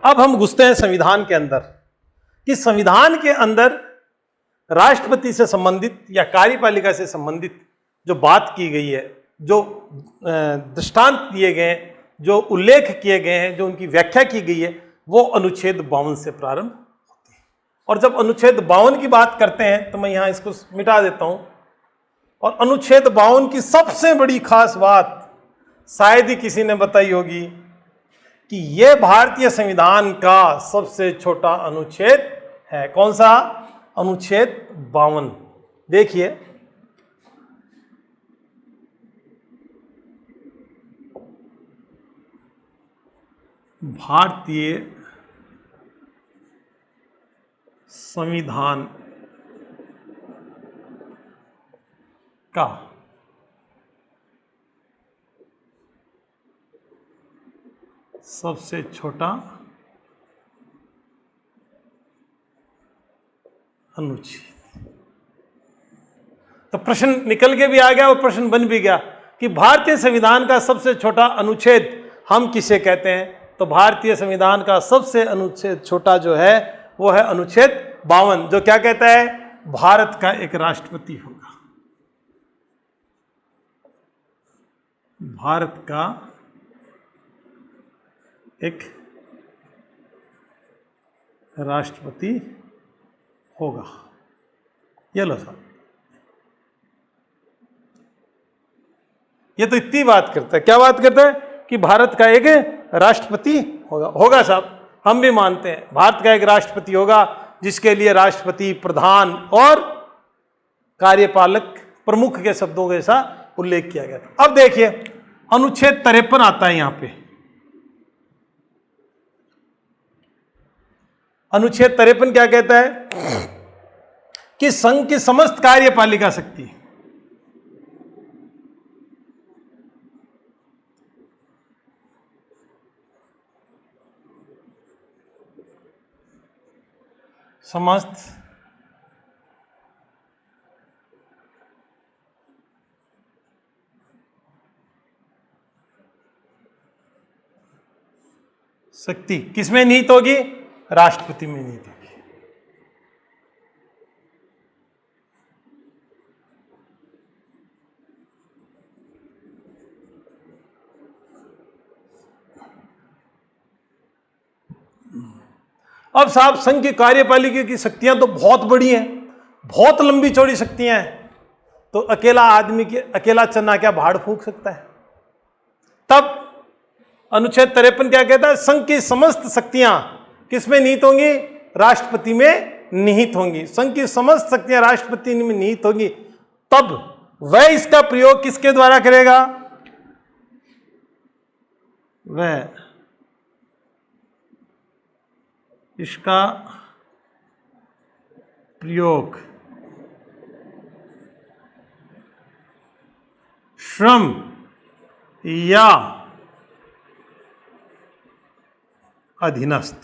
अब हम घुसते हैं संविधान के अंदर कि संविधान के अंदर राष्ट्रपति से संबंधित या कार्यपालिका से संबंधित जो बात की गई है, जो दृष्टांत दिए गए हैं, जो उल्लेख किए गए हैं, जो उनकी व्याख्या की गई है, वो अनुच्छेद 52 से प्रारंभ होती है। और जब अनुच्छेद 52 की बात करते हैं तो मैं यहाँ इसको मिटा देता हूँ। और अनुच्छेद 52 की सबसे बड़ी खास बात शायद ही किसी ने बताई होगी कि यह भारतीय संविधान का सबसे छोटा अनुच्छेद है। कौन सा? अनुच्छेद 52। देखिए, भारतीय संविधान का सबसे छोटा अनुच्छेद। तो प्रश्न निकल के भी आ गया और प्रश्न बन भी गया कि भारतीय संविधान का सबसे छोटा अनुच्छेद हम किसे कहते हैं। तो भारतीय संविधान का सबसे अनुच्छेद छोटा जो है वो है अनुच्छेद 52, जो क्या कहता है? भारत का एक राष्ट्रपति होगा। भारत का एक राष्ट्रपति होगा। ये लो साहब, ये तो इतनी बात करता है। क्या बात करता है? कि भारत का एक राष्ट्रपति होगा साहब, हम भी मानते हैं भारत का एक राष्ट्रपति होगा, जिसके लिए राष्ट्रपति, प्रधान और कार्यपालक प्रमुख के शब्दों के साथ उल्लेख किया गया था। अब देखिए, अनुच्छेद 53 आता है यहां पे। अनुच्छेद 53 क्या कहता है? कि संघ की समस्त कार्यपालिका शक्ति समस्त शक्ति किसमें निहित होगी? राष्ट्रपति में निहित होगी। अब साहब, संघ की कार्यपालिका की शक्तियां तो बहुत बड़ी हैं, बहुत लंबी चौड़ी शक्तियां हैं। तो अकेला आदमी की अकेला चना क्या भाड़ फूंक सकता है? तब अनुच्छेद 53 क्या कहता है? संघ की समस्त शक्तियां किसमें निहित होंगी? राष्ट्रपति में निहित होंगी। संघ की समस्त शक्तियां राष्ट्रपति में निहित होंगी। तब वह इसका प्रयोग किसके द्वारा करेगा? वह इसका प्रयोग श्रम या अधीनस्थ,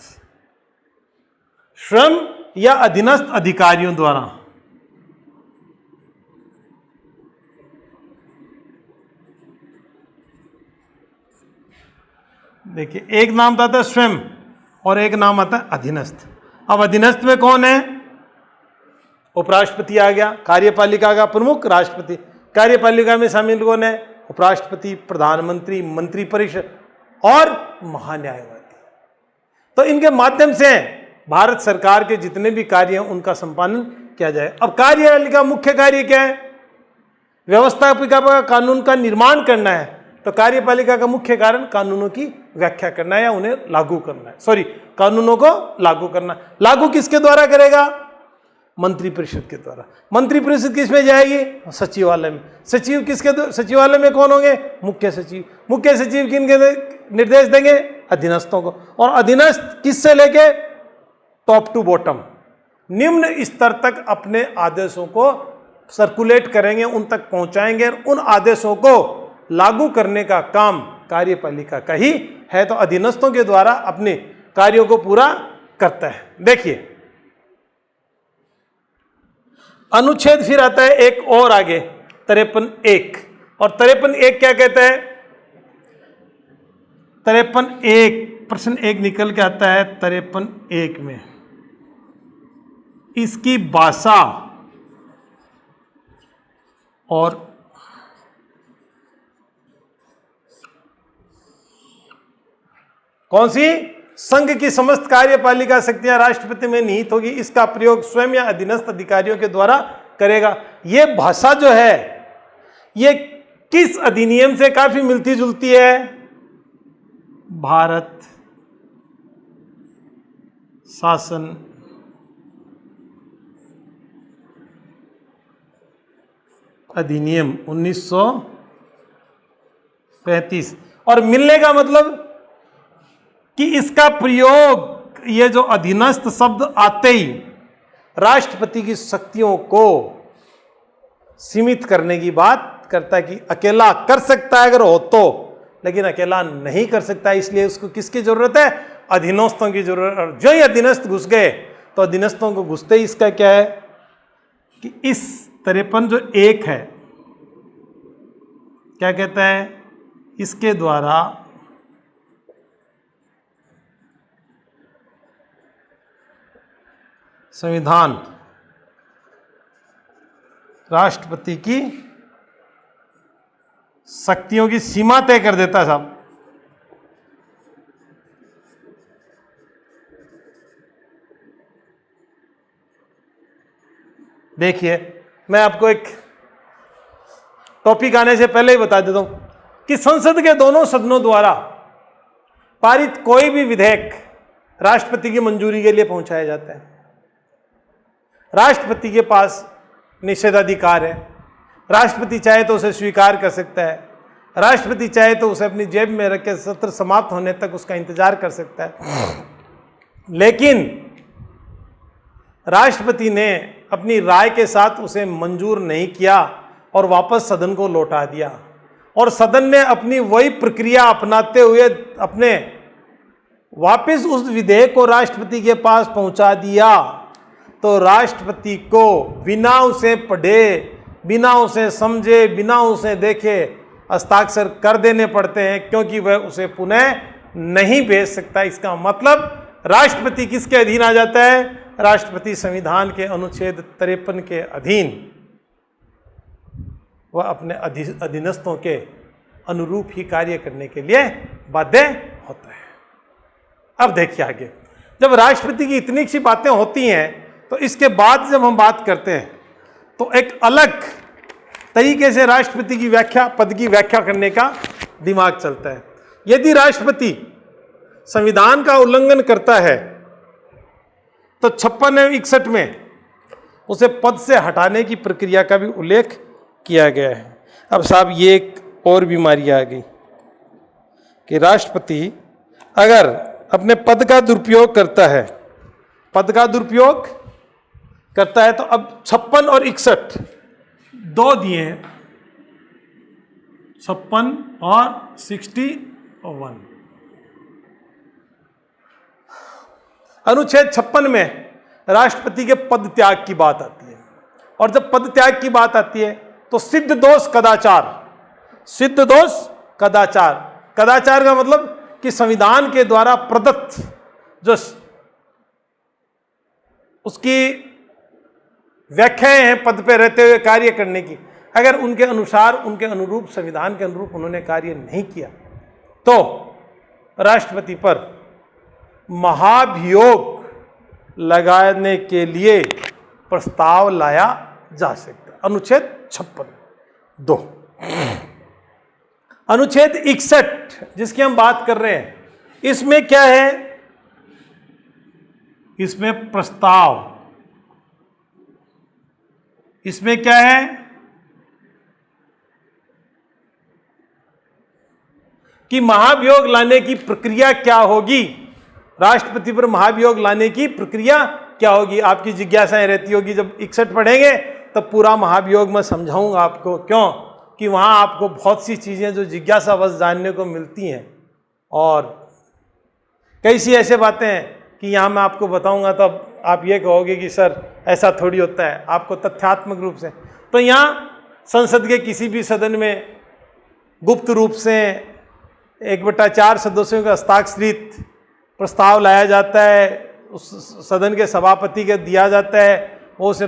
श्रम या अधीनस्थ अधिकारियों द्वारा। देखिए, एक नाम आता है स्वयं और एक नाम आता है अधीनस्थ। अब अधीनस्थ में कौन है? उपराष्ट्रपति आ गया, कार्यपालिका का प्रमुख राष्ट्रपति। कार्यपालिका में शामिल कौन है? उपराष्ट्रपति, प्रधानमंत्री, मंत्रिपरिषद और महान्यायवादी। तो इनके माध्यम से भारत सरकार के जितने भी कार्य हैं उनका संपादन किया जाए। अब कार्यपालिका मुख्य कार्य क्या है? व्यवस्थापिका का कानून का निर्माण करना है। तो कार्यपालिका का मुख्य कारण कानूनों की व्याख्या करना है या उन्हें लागू करना है। कानूनों को लागू करना। लागू किसके द्वारा करेगा? मंत्रिपरिषद के द्वारा। मंत्रिपरिषद किसमें जाएगी? सचिवालय में। सचिव किसके? सचिवालय में कौन होंगे? मुख्य सचिव। मुख्य सचिव किनके निर्देश देंगे? अधीनस्थों को। और अधीनस्थ किससे लेके? टॉप टू बॉटम, निम्न स्तर तक अपने आदेशों को सर्कुलेट करेंगे, उन तक पहुंचाएंगे और उन आदेशों को लागू करने का काम कार्यपालिका का ही है। तो अधीनस्थों के द्वारा अपने कार्यों को पूरा करता है। देखिए, अनुच्छेद फिर आता है एक और आगे, 53(1). और 53(1) क्या कहता है? 53(1) प्रश्न एक निकल के आता है 53(1) में, इसकी भाषा और कौन सी संघ की समस्त कार्यपालिका शक्तियां राष्ट्रपति में निहित होगी, इसका प्रयोग स्वयं या अधीनस्थ अधिकारियों के द्वारा करेगा। यह भाषा जो है ये किस अधिनियम से काफी मिलती जुलती है? भारत शासन अधिनियम 1935। और मिलने का मतलब कि इसका प्रयोग, ये जो अधीनस्थ शब्द आते ही राष्ट्रपति की शक्तियों को सीमित करने की बात करता है कि अकेला कर सकता है अगर हो तो, लेकिन अकेला नहीं कर सकता, इसलिए उसको किसकी जरूरत है? अधीनस्थों की जरूरत। और जो ही अधीनस्थ घुस गए तो अधीनस्थों को घुसते ही इसका क्या है कि इस 53(1) है, क्या कहता है? इसके द्वारा संविधान राष्ट्रपति की शक्तियों की सीमा तय कर देता है साहब। देखिए, मैं आपको एक टॉपिक आने से पहले ही बता देता हूं कि संसद के दोनों सदनों द्वारा पारित कोई भी विधेयक राष्ट्रपति की मंजूरी के लिए पहुंचाया जाता है। राष्ट्रपति के पास निषेधाधिकार है। राष्ट्रपति चाहे तो उसे स्वीकार कर सकता है, राष्ट्रपति चाहे तो उसे अपनी जेब में रख के सत्र समाप्त होने तक उसका इंतजार कर सकता है। लेकिन राष्ट्रपति ने अपनी राय के साथ उसे मंजूर नहीं किया और वापस सदन को लौटा दिया, और सदन ने अपनी वही प्रक्रिया अपनाते हुए अपने वापस उस विधेयक को राष्ट्रपति के पास पहुंचा दिया, तो राष्ट्रपति को बिना उसे पढ़े, बिना उसे समझे, बिना उसे देखे हस्ताक्षर कर देने पड़ते हैं, क्योंकि वह उसे पुनः नहीं भेज सकता। इसका मतलब राष्ट्रपति किसके अधीन आ जाता है? राष्ट्रपति संविधान के अनुच्छेद 53 के अधीन वह अपने अधीनस्थों के अनुरूप ही कार्य करने के लिए बाध्य होता है। अब देखिए आगे, जब राष्ट्रपति की इतनी सी बातें होती हैं तो इसके बाद जब हम बात करते हैं तो एक अलग तरीके से राष्ट्रपति की व्याख्या, पद की व्याख्या करने का दिमाग चलता है। यदि राष्ट्रपति संविधान का उल्लंघन करता है तो 56 एवं 61 में उसे पद से हटाने की प्रक्रिया का भी उल्लेख किया गया है। अब साहब ये एक और बीमारी आ गई कि राष्ट्रपति अगर अपने पद का दुरुपयोग करता है, पद का दुरुपयोग करता है, तो अब 56 और 61 दो दिए हैं, 56 और 61। अनुच्छेद 56 में राष्ट्रपति के पद त्याग की बात आती है, और जब पद त्याग की बात आती है तो सिद्ध दोष कदाचार, सिद्ध दोष कदाचार, कदाचार का मतलब कि संविधान के द्वारा प्रदत्त जो उसकी व्याख्याएं हैं पद पे रहते हुए कार्य करने की, अगर उनके अनुसार, उनके अनुरूप, संविधान के अनुरूप उन्होंने कार्य नहीं किया तो राष्ट्रपति पर महाभियोग लगाने के लिए प्रस्ताव लाया जा सकता है। अनुच्छेद 56(2). अनुच्छेद 61 जिसकी हम बात कर रहे हैं, इसमें क्या है? इसमें प्रस्ताव, इसमें क्या है कि महाभियोग लाने की प्रक्रिया क्या होगी, राष्ट्रपति पर महाभियोग लाने की प्रक्रिया क्या होगी। आपकी जिज्ञासाएं रहती होगी, जब 61 पढ़ेंगे तब पूरा महाभियोग मैं समझाऊंगा आपको, क्यों कि वहां आपको बहुत सी चीजें जो जिज्ञासावश जानने को मिलती हैं, और कई सी ऐसे बातें हैं कि यहाँ मैं आपको बताऊंगा तब आप ये कहोगे कि सर ऐसा थोड़ी होता है, आपको तथ्यात्मक रूप से। तो यहाँ संसद के किसी भी सदन में गुप्त रूप से 1/4 सदस्यों के हस्ताक्षरित प्रस्ताव लाया जाता है, उस सदन के सभापति के दिया जाता है, वो उसे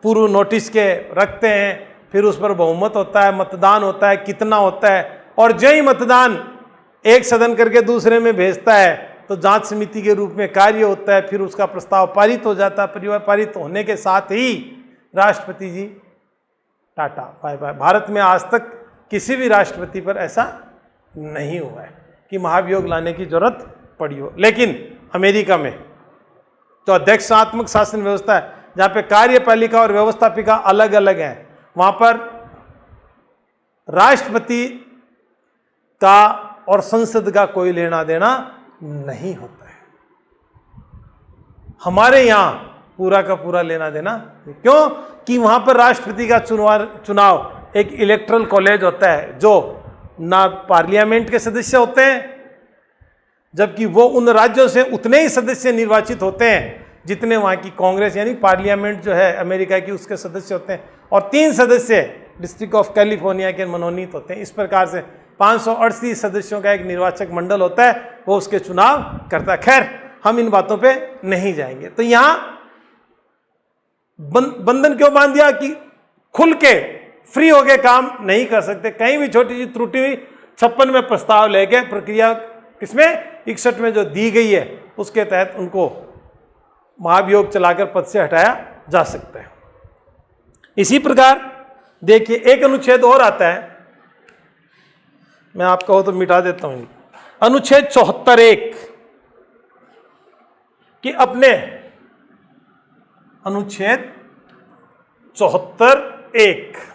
पूर्व नोटिस के रखते हैं, फिर उस पर बहुमत होता है, मतदान होता है, कितना होता है, और जो ही मतदान एक सदन करके दूसरे में भेजता है तो जांच समिति के रूप में कार्य होता है, फिर उसका प्रस्ताव पारित हो जाता है। परिवार पारित होने के साथ ही राष्ट्रपति जी टाटा बाय बाय। भारत में आज तक किसी भी राष्ट्रपति पर ऐसा नहीं हुआ है कि महाभियोग लाने की जरूरत पड़ी हो। लेकिन अमेरिका में तो अध्यक्षात्मक शासन व्यवस्था है, जहाँ पे कार्यपालिका और व्यवस्थापिका अलग अलग हैं, वहाँ पर राष्ट्रपति का और संसद का कोई लेना देना नहीं होता है। हमारे यहाँ पूरा का पूरा लेना देना, क्यों कि वहाँ पर राष्ट्रपति का चुनाव एक इलेक्टरल कॉलेज होता है, जो ना पार्लियामेंट के सदस्य होते हैं, जबकि वो उन राज्यों से उतने ही सदस्य निर्वाचित होते हैं जितने वहाँ की कांग्रेस यानी पार्लियामेंट जो है अमेरिका की उसके सदस्य होते हैं, और 3 सदस्य डिस्ट्रिक्ट ऑफ कैलिफोर्निया के मनोनीत होते हैं। इस प्रकार से 538 सदस्यों का एक निर्वाचक मंडल होता है, वो उसके चुनाव करता है। खैर, हम इन बातों पे नहीं जाएंगे। तो यहाँ बंधन क्यों बांध दिया कि खुल के फ्री होके काम नहीं कर सकते, कहीं भी छोटी सी त्रुटि हुई 56 में प्रस्ताव लेके प्रक्रिया किसमें 61 में जो दी गई है उसके तहत उनको महाभियोग चलाकर पद से हटाया जा सकता है। इसी प्रकार देखिए एक अनुच्छेद और आता है, मैं आपका हो तो मिटा देता हूं, अनुच्छेद 74(1) कि अपने अनुच्छेद 74(1)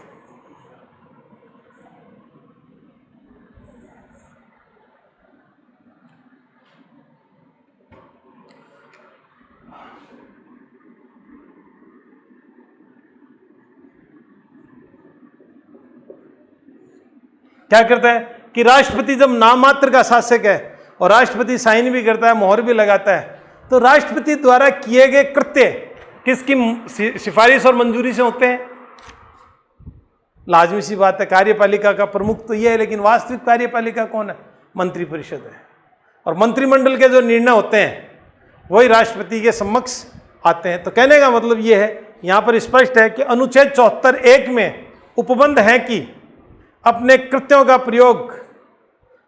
क्या करता है कि राष्ट्रपति जब नाम मात्र का शासक है और राष्ट्रपति साइन भी करता है, मोहर भी लगाता है, तो राष्ट्रपति द्वारा किए गए कृत्य किसकी सिफारिश और मंजूरी से होते हैं? लाजमी सी बात है, कार्यपालिका का प्रमुख तो यह है, लेकिन वास्तविक कार्यपालिका कौन है? मंत्रिपरिषद है। और मंत्रिमंडल के जो निर्णय होते हैं वही राष्ट्रपति के समक्ष आते हैं। तो कहने का मतलब यह है, यहां पर स्पष्ट है कि अनुच्छेद 74(1) में उपबंध है कि अपने कृत्यों का प्रयोग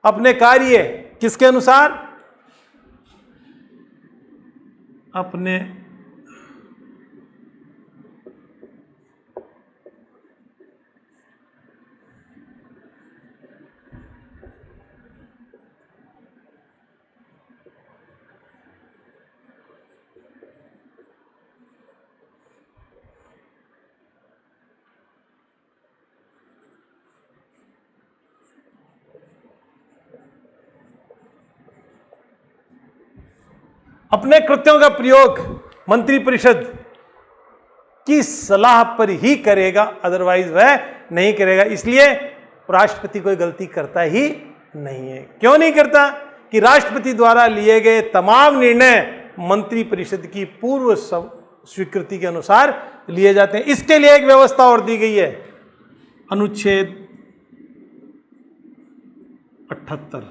अपने कार्य किसके अनुसार? अपने अपने कृत्यों का प्रयोग मंत्रिपरिषद की सलाह पर ही करेगा, अदरवाइज वह नहीं करेगा। इसलिए राष्ट्रपति कोई गलती करता ही नहीं है। क्यों नहीं करता? कि राष्ट्रपति द्वारा लिए गए तमाम निर्णय मंत्रिपरिषद की पूर्व स्वीकृति के अनुसार लिए जाते हैं। इसके लिए एक व्यवस्था और दी गई है, अनुच्छेद 78।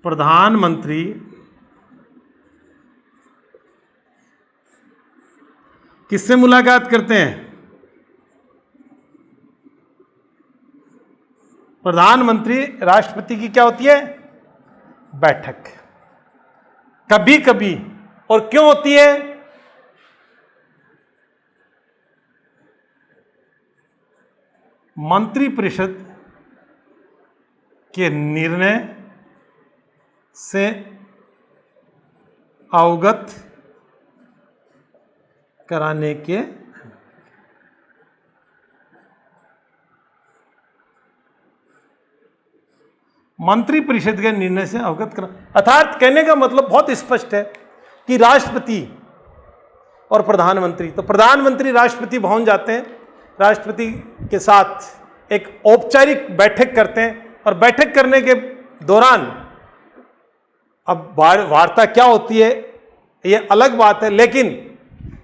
प्रधानमंत्री किससे मुलाकात करते हैं? प्रधानमंत्री राष्ट्रपति की क्या होती है? बैठक। कभी कभी, और क्यों होती है? मंत्रिपरिषद के निर्णय से अवगत कराने के मंत्रिपरिषद के निर्णय से अवगत करा, अर्थात कहने का मतलब बहुत स्पष्ट है कि राष्ट्रपति और प्रधानमंत्री, तो प्रधानमंत्री राष्ट्रपति भवन जाते हैं, राष्ट्रपति के साथ एक औपचारिक बैठक करते हैं, और बैठक करने के दौरान अब वार्ता क्या होती है यह अलग बात है, लेकिन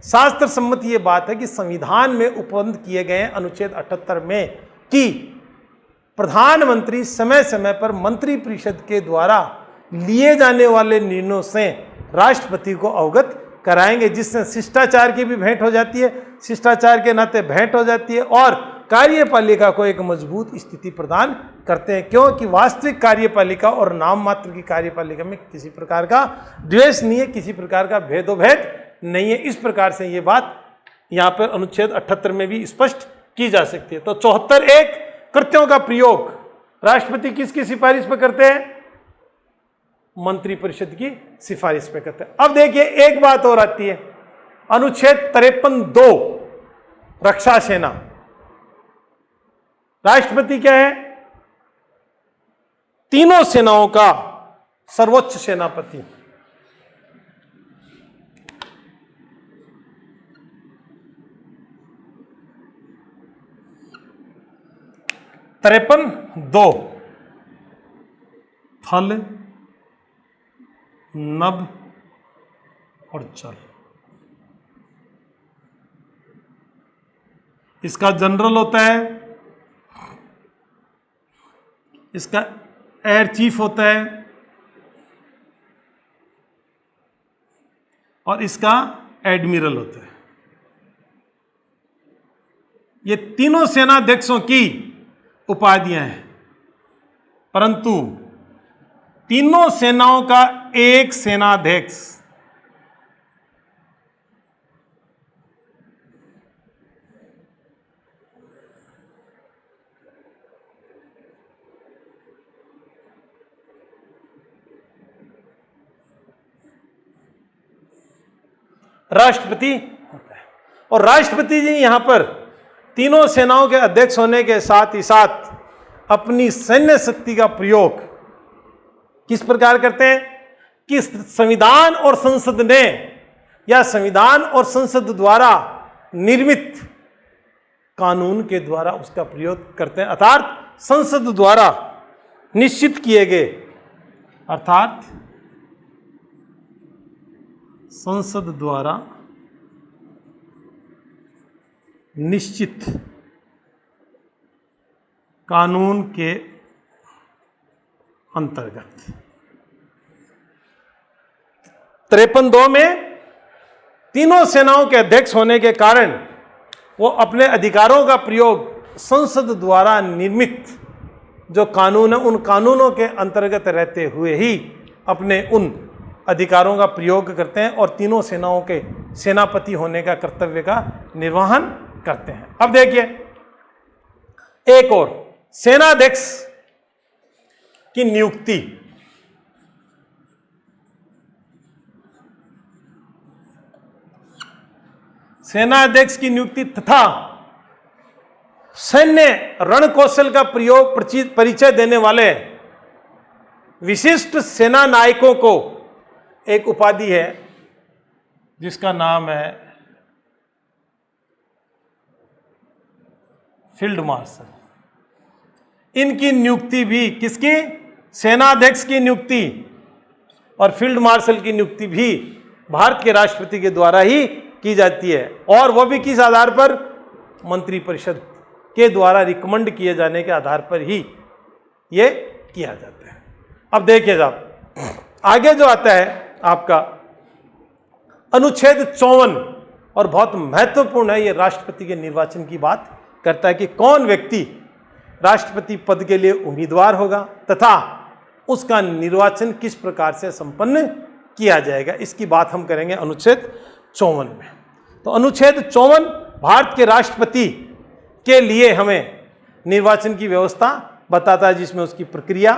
शास्त्र सम्मत यह बात है कि संविधान में उपबंध किए गए अनुच्छेद 78 में कि प्रधानमंत्री समय समय पर मंत्रिपरिषद के द्वारा लिए जाने वाले निर्णयों से राष्ट्रपति को अवगत कराएंगे, जिससे शिष्टाचार की भी भेंट हो जाती है, शिष्टाचार के नाते भेंट हो जाती है और कार्यपालिका को एक मजबूत स्थिति प्रदान करते हैं, क्योंकि वास्तविक कार्यपालिका और नाम मात्र की कार्यपालिका में किसी प्रकार का द्वेष नहीं है, किसी प्रकार का भेदोभेद नहीं है। इस प्रकार से ये बात यहाँ पर अनुच्छेद 78 में भी स्पष्ट की जा सकती है। तो 74(1) कृत्यों का प्रयोग राष्ट्रपति किसकी सिफारिश पर करते हैं? मंत्रिपरिषद की सिफारिश पे करते हैं। अब देखिए एक बात और आती है, अनुच्छेद 53(2) रक्षा सेना। राष्ट्रपति क्या है? तीनों सेनाओं का सर्वोच्च सेनापति। तिरपन 2 थल, नभ और जल। इसका जनरल होता है, इसका एयर चीफ होता है और इसका एडमिरल होता है। ये तीनों सेनाध्यक्षों की उपाधियां हैं, परंतु तीनों सेनाओं का एक सेनाध्यक्ष राष्ट्रपति होता है। और राष्ट्रपति जी यहां पर तीनों सेनाओं के अध्यक्ष होने के साथ ही साथ अपनी सैन्य शक्ति का प्रयोग किस प्रकार करते हैं कि संविधान और संसद ने या संविधान और संसद द्वारा निर्मित कानून के द्वारा उसका प्रयोग करते हैं, अर्थात संसद द्वारा निश्चित किए गए, अर्थात संसद द्वारा निश्चित कानून के अंतर्गत 53(2) में तीनों सेनाओं के अध्यक्ष होने के कारण वो अपने अधिकारों का प्रयोग संसद द्वारा निर्मित जो कानून है उन कानूनों के अंतर्गत रहते हुए ही अपने उन अधिकारों का प्रयोग करते हैं और तीनों सेनाओं के सेनापति होने का कर्तव्य का निर्वहन करते हैं। अब देखिए एक और, सेनाध्यक्ष की नियुक्ति। सेनाध्यक्ष की नियुक्ति तथा सैन्य रण कौशल का प्रयोग परिचय देने वाले विशिष्ट सेना नायकों को एक उपाधि है जिसका नाम है फील्ड मार्शल। इनकी नियुक्ति भी किसकी? सेनाध्यक्ष की नियुक्ति और फील्ड मार्शल की नियुक्ति भी भारत के राष्ट्रपति के द्वारा ही की जाती है, और वह भी किस आधार पर? मंत्रिपरिषद के द्वारा रिकमेंड किए जाने के आधार पर ही ये किया जाता है। अब देखिए साहब आगे जो आता है आपका अनुच्छेद 54 और बहुत महत्वपूर्ण है, ये राष्ट्रपति के निर्वाचन की बात करता है कि कौन व्यक्ति राष्ट्रपति पद के लिए उम्मीदवार होगा तथा उसका निर्वाचन किस प्रकार से संपन्न किया जाएगा, इसकी बात हम करेंगे अनुच्छेद 54 में। तो अनुच्छेद 54 भारत के राष्ट्रपति के लिए हमें निर्वाचन की व्यवस्था बताता है, जिसमें उसकी प्रक्रिया,